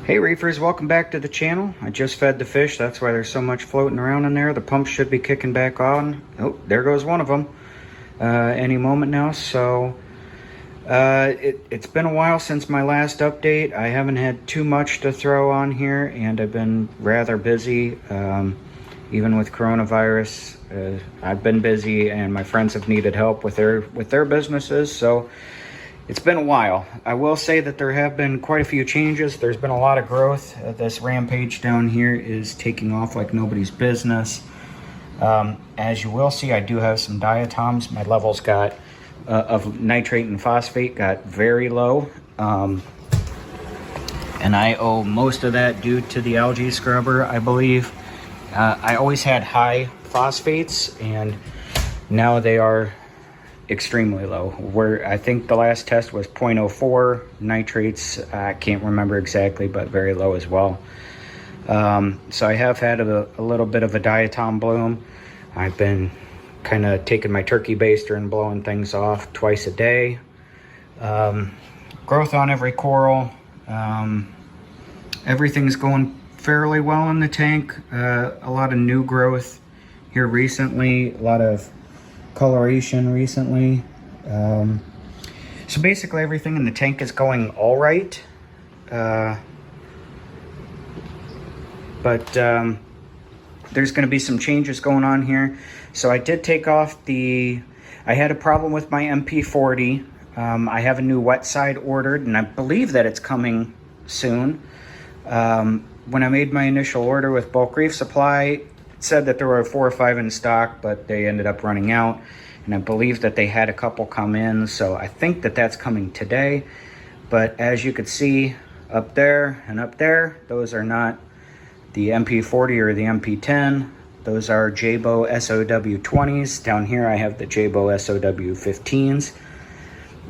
Hey reefers, welcome back to the channel. I just fed the fish, that's why there's so much floating around in there. The pump should be kicking back on. Oh, there goes one of them any moment now. So it's been a while since my last update. I haven't had too much to throw on here, and I've been rather busy. Even with coronavirus, I've been busy, and my friends have needed help with their businesses. So it's been a while. I will say that there have been quite a few changes. There's been a lot of growth. This rampage down here is taking off like nobody's business. As you will see, I do have some diatoms. My levels of nitrate and phosphate got very low. And I owe most of that due to the algae scrubber, I believe. I always had high phosphates, and now they are extremely low. Where I think the last test was 0.04. Nitrates, I can't remember exactly, but very low as well. So I have had a little bit of a diatom bloom. I've been kind of taking my turkey baster and blowing things off twice a day. Growth on every coral. Everything's going fairly well in the tank. A lot of new growth here recently, a lot of coloration recently. So basically everything in the tank is going all right. But there's going to be some changes going on here. So I did take off I had a problem with my MP40. I have a new wet side ordered, and I believe that it's coming soon. When I made my initial order with Bulk Reef Supply, said that there were 4 or 5 in stock, but they ended up running out, and I believe that they had a couple come in, so I think that that's coming today. But as you could see up there and up there, those are not the MP40 or the MP10. Those are Jabo SOW20s. Down here I have the Jabo SOW15s.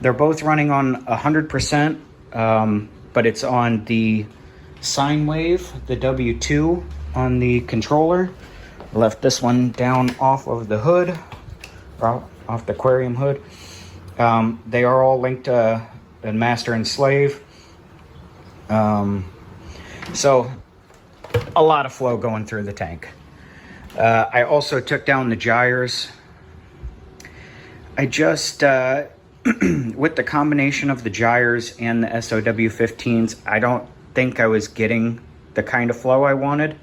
They're both running on 100%, but it's on the sine wave, the W2 on the controller. Left this one down off of the hood, off the aquarium hood. They are all linked to master and slave. So a lot of flow going through the tank. I also took down the gyres. I just, with the combination of the gyres and the SOW15s, I don't think I was getting the kind of flow I wanted.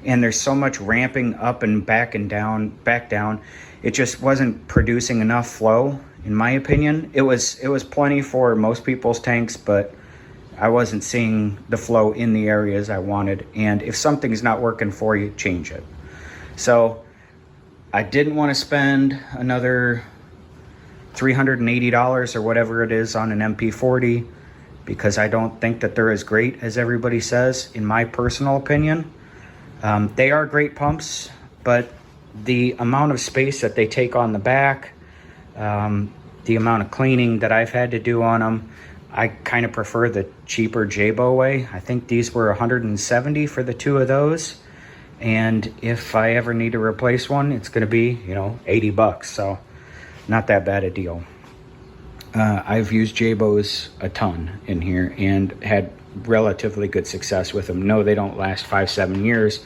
And there's so much ramping up and back down. It just wasn't producing enough flow, in my opinion. It was plenty for most people's tanks, but I wasn't seeing the flow in the areas I wanted. And if something's not working for you, change it. So I didn't want to spend another $380 or whatever it is on an MP40, because I don't think that they're as great as everybody says, in my personal opinion. They are great pumps, but the amount of space that they take on the back, the amount of cleaning that I've had to do on them, I kind of prefer the cheaper Jabo way. I think these were $170 for the 2 of those. And if I ever need to replace one, it's going to be, $80. So not that bad a deal. I've used Jabos a ton in here and had relatively good success with them. No, they don't last 5-7 years,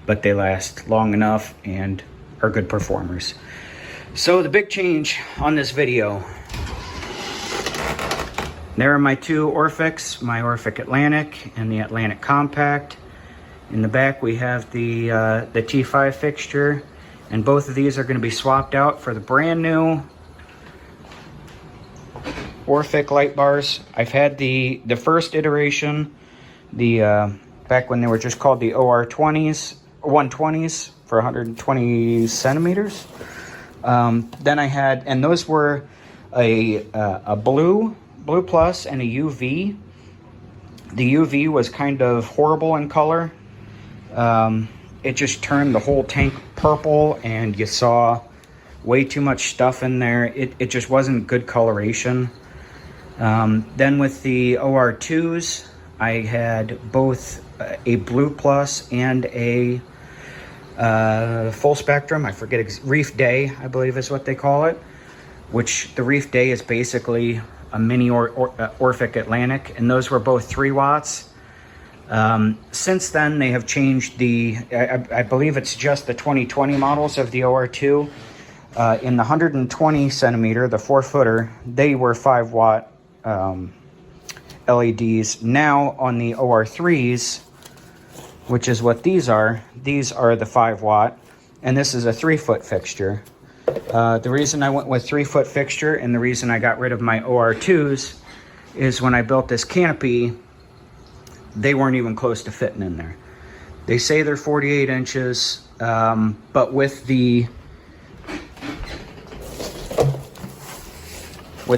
but they last long enough and are good performers. So the big change on this video, there are my 2 Orphics, my Orphic Atlantic and the Atlantic Compact. In the back we have the T5 fixture, and both of these are going to be swapped out for the brand new Orphic light bars. I've had the first iteration, back when they were just called the OR20s, 120s for 120 centimeters. Then I had, and those were a blue plus and a UV. The UV was kind of horrible in color. It just turned the whole tank purple, and you saw way too much stuff in there. It just wasn't good coloration. Then with the OR2s, I had both a blue plus and a full spectrum. I forget, Reef Day, I believe is what they call it, which the Reef Day is basically a mini Orphic Atlantic, and those were both 3 watts. Since then, they have changed I believe it's just the 2020 models of the OR2. In the 120 centimeter, the 4-footer, they were 5-watt LEDs. Now on the OR3s, which is what these are the 5-watt, and this is a 3-foot fixture. The reason I went with 3-foot fixture and the reason I got rid of my OR2s is when I built this canopy, they weren't even close to fitting in there. They say they're 48 inches, but with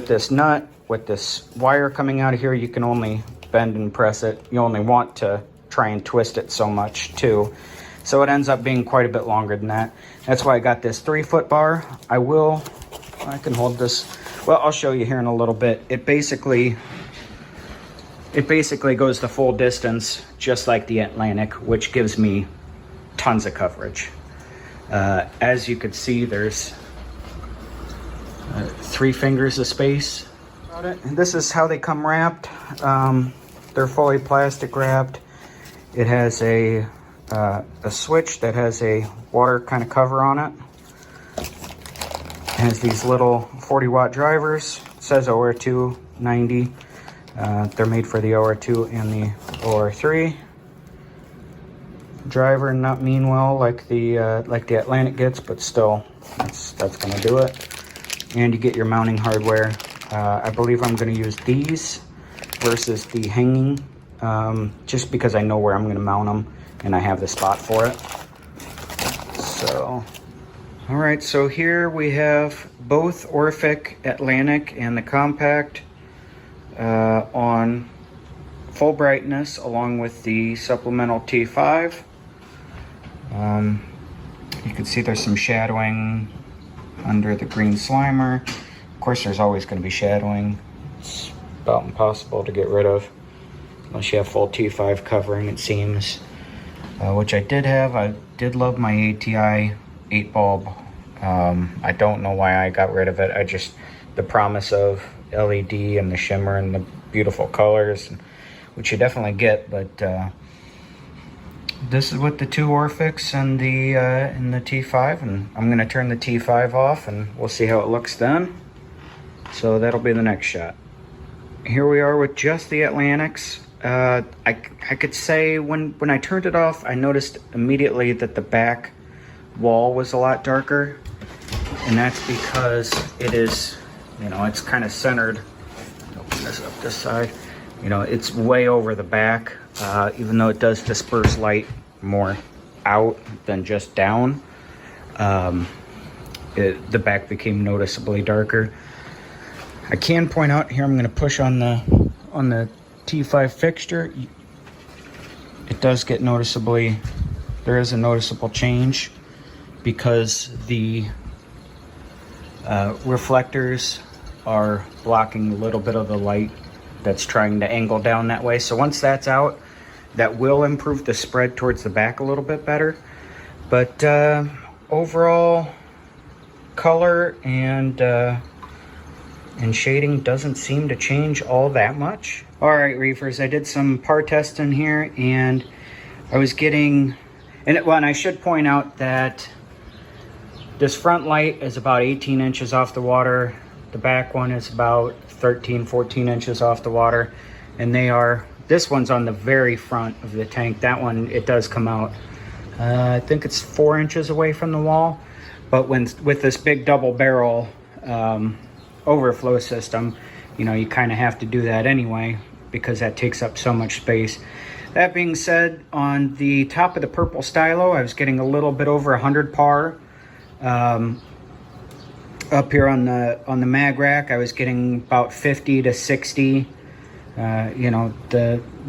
this nut, with this wire coming out of here, you can only bend and press it. You only want to try and twist it so much too. So it ends up being quite a bit longer than that. That's why I got this 3-foot bar. I can hold this. Well, I'll show you here in a little bit. It basically goes the full distance, just like the Atlantic, which gives me tons of coverage. As you can see, there's 3 fingers of space. And this is how they come wrapped. They're fully plastic wrapped. It has a switch that has a water kind of cover on it. It has these little 40-watt drivers. It says OR2 90. They're made for the OR2 and the OR3. Driver not mean well like the Atlantic gets, but still, that's gonna do it. And you get your mounting hardware. I believe I'm gonna use these versus the hanging, just because I know where I'm gonna mount them and I have the spot for it. So, all right, so here we have both Orphic Atlantic and the Compact on full brightness along with the supplemental T5. You can see there's some shadowing under the green Slimer. Of course, there's always going to be shadowing. It's about impossible to get rid of unless you have full T5 covering, it seems. Which I did have. I did love my ATI 8 bulb. I don't know why I got rid of it. The promise of LED and the shimmer and the beautiful colors, which you definitely get, but this is with the 2 Orphics and the T5, and I'm going to turn the T5 off and we'll see how it looks then. So that'll be the next shot. Here we are with just the Atlantics. I could say when I turned it off, I noticed immediately that the back wall was a lot darker, and that's because it is, it's kind of centered. Open this up this side. It's way over the back, even though it does disperse light more out than just down. The back became noticeably darker. I can point out here, I'm going to push on the T5 fixture. It does get there is a noticeable change because the reflectors are blocking a little bit of the light that's trying to angle down that way. So once that's out, that will improve the spread towards the back a little bit better. But overall, color and shading doesn't seem to change all that much. All right, reefers, I did some par testing here, and I was getting, and I should point out that this front light is about 18 inches off the water. The back one is about 13, 14 inches off the water, and this one's on the very front of the tank. That one, it does come out, I think it's 4 inches away from the wall, but with this big double barrel overflow system, you kind of have to do that anyway because that takes up so much space. That being said, on the top of the purple stylo, I was getting a little bit over 100 par. Up here on the mag rack, I was getting about 50 to 60.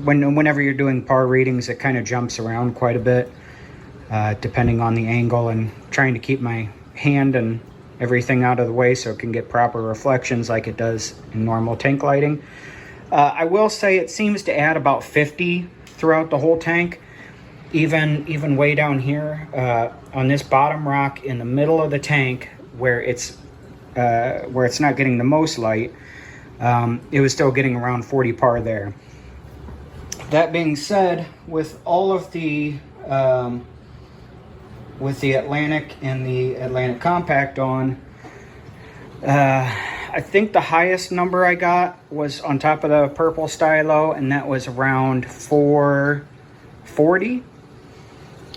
Whenever you're doing par readings, it kind of jumps around quite a bit, depending on the angle and trying to keep my hand and everything out of the way so it can get proper reflections like it does in normal tank lighting. I will say it seems to add about 50 throughout the whole tank, even way down here on this bottom rock in the middle of the tank where it's not getting the most light. It was still getting around 40 par there. that being said, with all of the with the Atlantic and the Atlantic Compact on, I think the highest number I got was on top of the purple stylo, and that was around 440.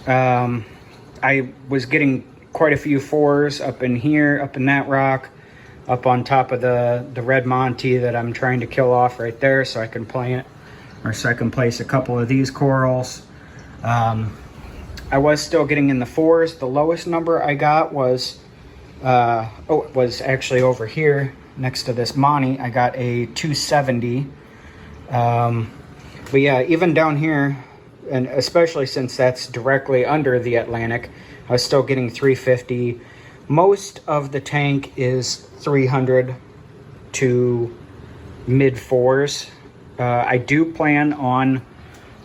I was getting quite a few 4s up in here, up in that rock, up on top of the red Monty that I'm trying to kill off right there, so I can place a couple of these corals. I was still getting in the 4s. The lowest number I got was it was actually over here next to this Monty. I got a 270. But yeah, even down here, and especially since that's directly under the Atlantic, I was still getting 350. Most of the tank is 300 to mid 4s. I do plan on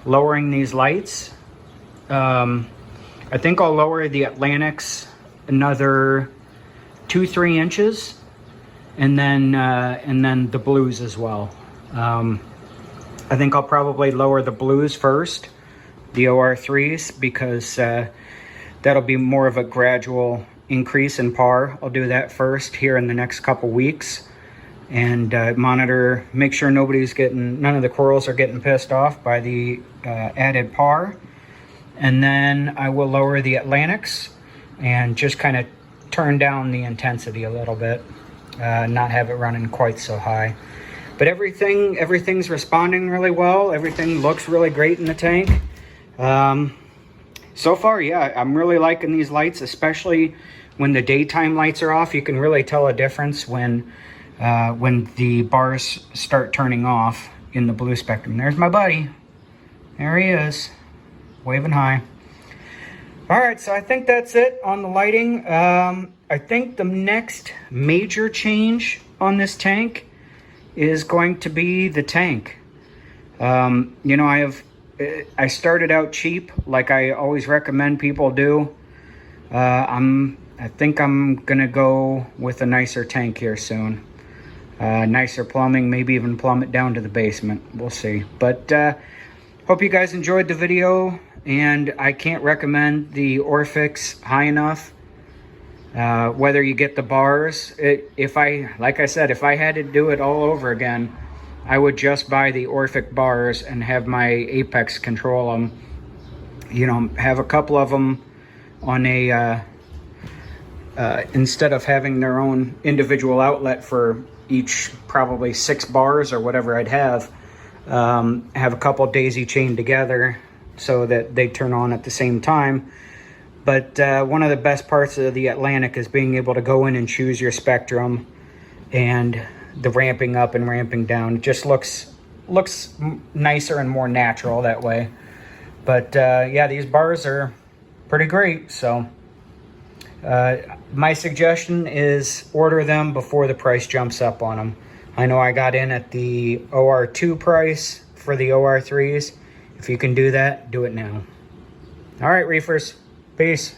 lowering these lights. I think I'll lower the Atlantics another 2-3 inches, and then the blues as well. I think I'll probably lower the blues first, the OR3s, because that'll be more of a gradual increase in par. I'll do that first here in the next couple weeks, and monitor, make sure none of the corals are getting pissed off by the added par. And then I will lower the Atlantics and just kind of turn down the intensity a little bit, not have it running quite so high. But everything's responding really well. Everything looks really great in the tank. So far, yeah, I'm really liking these lights, especially when the daytime lights are off. You can really tell a difference when the bars start turning off in the blue spectrum. There's my buddy. There he is, waving high. All right, so I think that's it on the lighting. I think the next major change on this tank is going to be the tank. You know, I started out cheap, like I always recommend people do. I think I'm gonna go with a nicer tank here soon. Nicer plumbing, maybe even plumb it down to the basement. We'll see. But hope you guys enjoyed the video, and I can't recommend the Orphix high enough. Whether you get the bars, like I said, if I had to do it all over again, I would just buy the Orphix bars and have my Apex control them. You know, have a couple of them on a instead of having their own individual outlet for each probably 6 bars or whatever I'd have a couple daisy chained together so that they turn on at the same time. But one of the best parts of the Atlantic is being able to go in and choose your spectrum, and the ramping up and ramping down. It just looks nicer and more natural that way. But yeah, these bars are pretty great. So my suggestion is order them before the price jumps up on them. I know I got in at the OR2 price for the OR3s. If you can do that, do it now. All right, reefers. Peace.